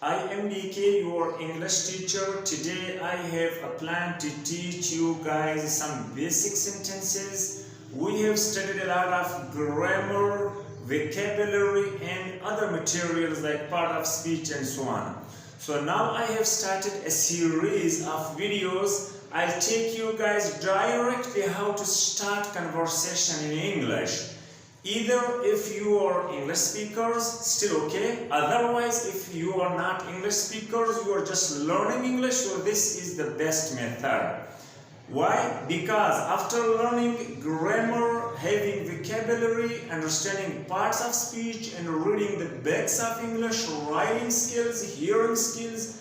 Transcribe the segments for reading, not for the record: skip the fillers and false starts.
I am DK, your English teacher. Today I have a plan to teach you guys some basic sentences. We have studied a lot of grammar, vocabulary and other materials like part of speech and so on. So now I have started a series of videos. I'll take you guys directly how to start conversation in English. Either if you are English speakers, still okay. Otherwise, if you are not English speakers, you are just learning English, so this is the best method. Why? Because after learning grammar, having vocabulary, understanding parts of speech, and reading the basics of English, writing skills, hearing skills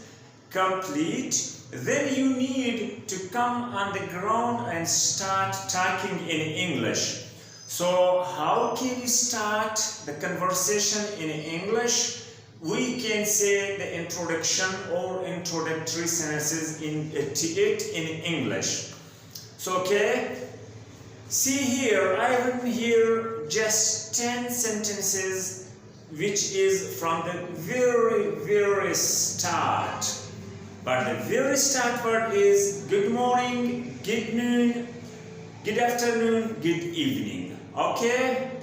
complete, then you need to come on the ground and start talking in English. So how can you start the conversation in English? We can say the introduction or introductory sentences in English. So okay, see here, I have written here just 10 sentences which is from the very start. But the very start word is good morning, good noon, good afternoon, good evening. Okay?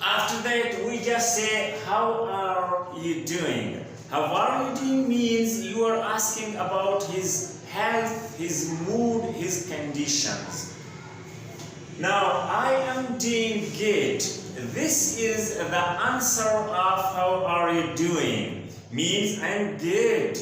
After that, we just say, how are you doing? How are you doing means you are asking about his health, his mood, his conditions. Now, I am doing good. This is the answer of how are you doing. Means I'm good.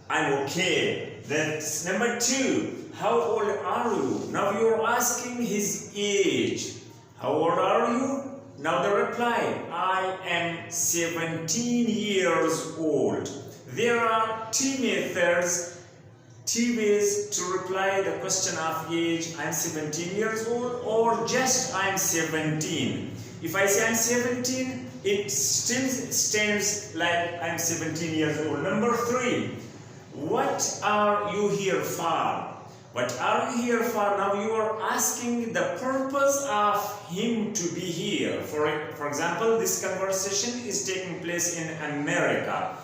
I'm okay. That's number 2. How old are you? Now you're asking his age. How old are you? Now the reply, I am 17 years old. There are 2 methods, 2 ways to reply the question of age, I'm 17 years old, or just I'm 17. If I say I'm 17, it still stands like I'm 17 years old. Number 3, what are you here for? What are you here for? Now you are asking the purpose of him to be here. For example, this conversation is taking place in America.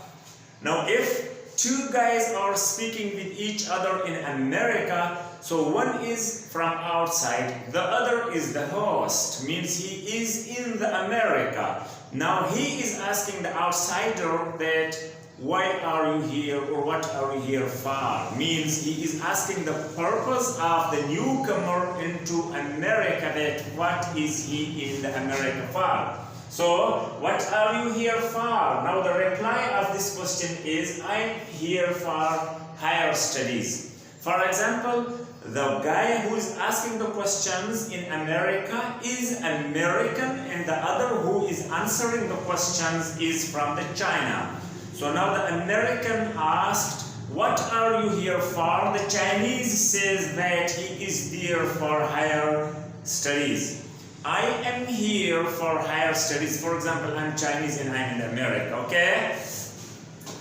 Now if 2 guys are speaking with each other in America, so one is from outside, the other is the host, means he is in the America. Now he is asking the outsider that why are you here or what are you here for? Means he is asking the purpose of the newcomer into America, that what is he in the America for? So, what are you here for? Now the reply of this question is, I'm here for higher studies. For example, the guy who is asking the questions in America is American and the other who is answering the questions is from the China. So now the American asked, what are you here for? The Chinese says that he is there for higher studies. I am here for higher studies. For example, I'm Chinese and I'm in America, okay?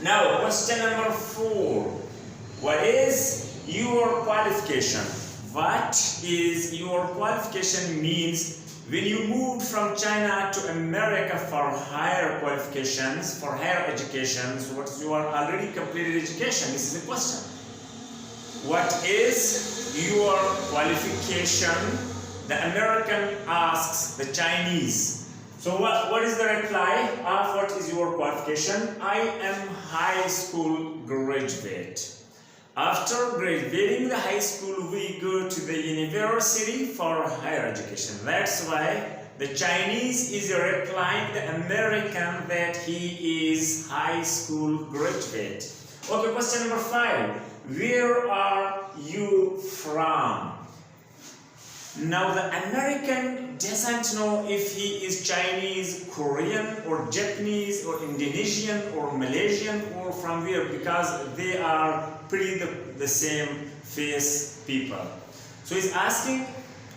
Now, question number 4. What is your qualification? What is your qualification means when you moved from China to America for higher qualifications, for higher education, so what is your already completed education? This is the question. What is your qualification? The American asks the Chinese. So what is the reply of what is your qualification? I am high school graduate. After graduating the high school, we go to the university for higher education. That's why the Chinese is replying the American that he is high school graduate. Okay, question number 5. Where are you from? Now the American doesn't know if he is Chinese, Korean or Japanese or Indonesian or Malaysian or from where, because they are pretty the same face people. So he's asking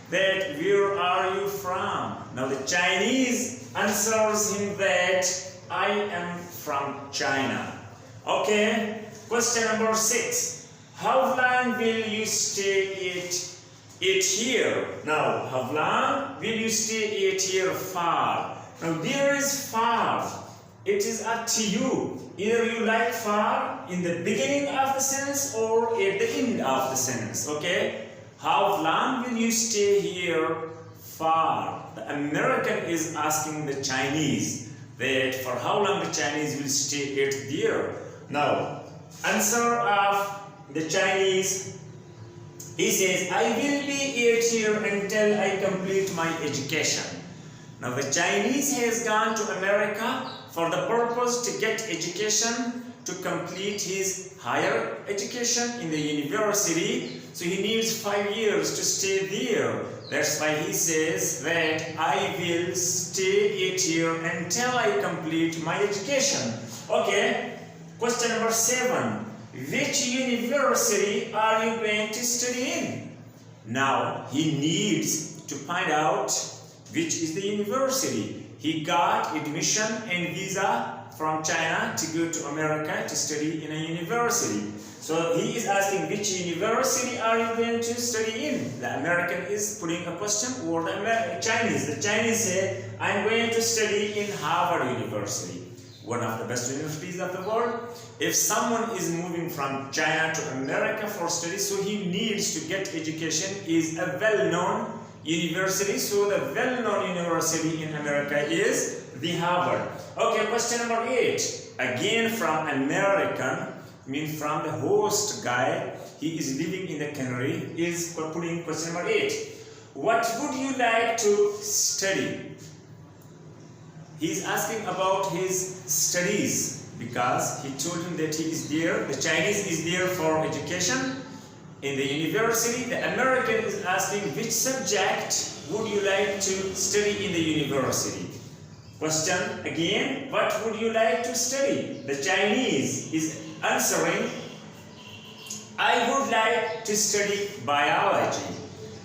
that where are you from? Now the Chinese answers him that I am from China. Okay, question number 6. How long will you stay it here? Now, how long will you stay it here for? Now, there is far. it is up to you. Either you like far in the beginning of the sentence or at the end of the sentence. Okay? How long will you stay here far? The American is asking the Chinese that for how long the Chinese will stay at there. Now, answer of the Chinese, he says, I will be at here until I complete my education. Now the Chinese has gone to America for the purpose to get education, to complete his higher education in the university. So he needs 5 years to stay there. That's why he says that I will stay at here until I complete my education. Okay, question number 7. Which university are you going to study in? Now he needs to find out which is the university. He got admission and visa from China to go to America to study in a university. So he is asking which university are you going to study in? The American is putting a question, or the Chinese. The Chinese say, I'm going to study in Harvard University, one of the best universities of the world. If someone is moving from China to America for study, so he needs to get education, is a well-known university. So the well-known university in America is the Harvard. Okay, question number 8. Again from American, means from the host guy. He is living in the country, is putting question number 8. What would you like to study? He is asking about his studies because he told him that he is there. The Chinese is there for education in the university. The American is asking which subject would you like to study in the university. Question again, what would you like to study? The Chinese is answering, I would like to study biology.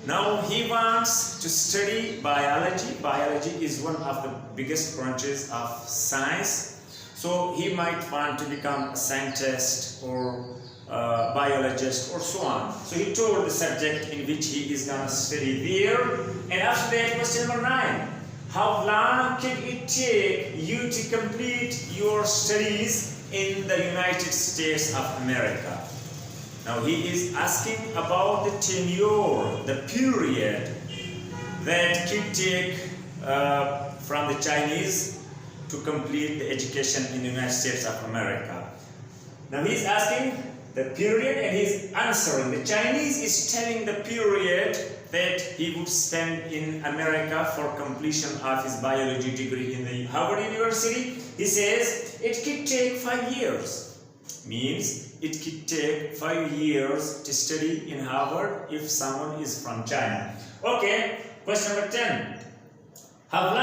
Now he wants to study biology. Biology is one of the biggest branches of science. So he might want to become a scientist or biologist or so on. So he told the subject in which he is going to study there. And after that, question number 9. How long can it take you to complete your studies in the United States of America? Now he is asking about the tenure, the period that could take from the Chinese to complete the education in the United States of America. Now he is asking the period and he is answering. The Chinese is telling the period that he would spend in America for completion of his biology degree in the Harvard University. He says it could take 5 years. Means it could take 5 years to study in Harvard if someone is from China. Okay, question number 10. How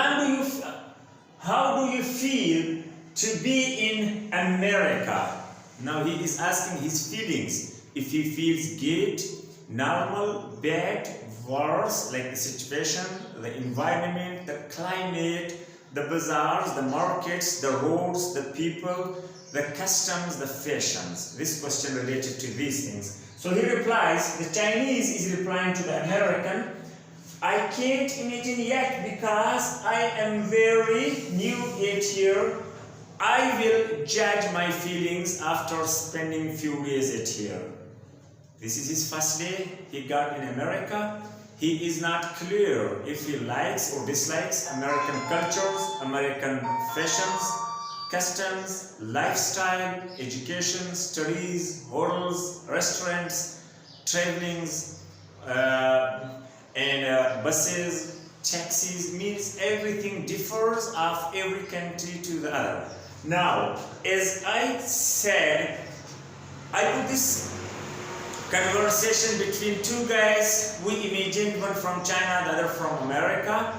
do you feel to be in America? Now he is asking his feelings. If he feels good, normal, bad, worse, like the situation, the environment, the climate, the bazaars, the markets, the roads, the people, the customs, the fashions. This question related to these things. So he replies, the Chinese is replying to the American, I can't imagine yet because I am very new at here. I will judge my feelings after spending few days at here. This is his first day he got in America. He is not clear if he likes or dislikes American cultures, American fashions, customs, lifestyle, education, studies, hotels, restaurants, travelings, and buses, taxis. Means everything differs of every country to the other. Now, as I said, I put this conversation between two guys. We imagine one from China, the other from America.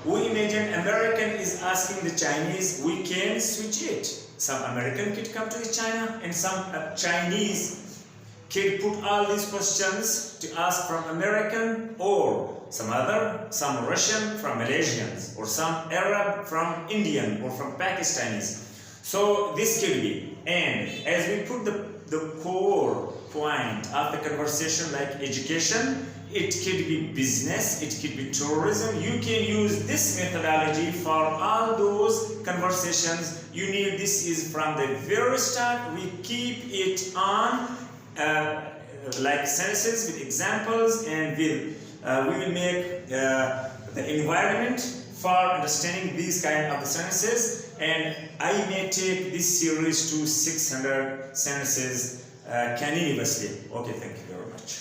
We imagine American is asking the Chinese, we can switch it. Some American kid come to the China and some Chinese kid put all these questions to ask from American, or some Russian from Malaysians, or some Arab from Indian or from Pakistanis. So this could be. And as we put the core point of the conversation like education it could be business, it could be tourism. You can use this methodology for all those conversations you need. This is from the very start. We keep it on like sentences with examples, and we will make the environment for understanding these kind of the sentences. And I may take this series to 600 sentences continuously. Okay, thank you very much.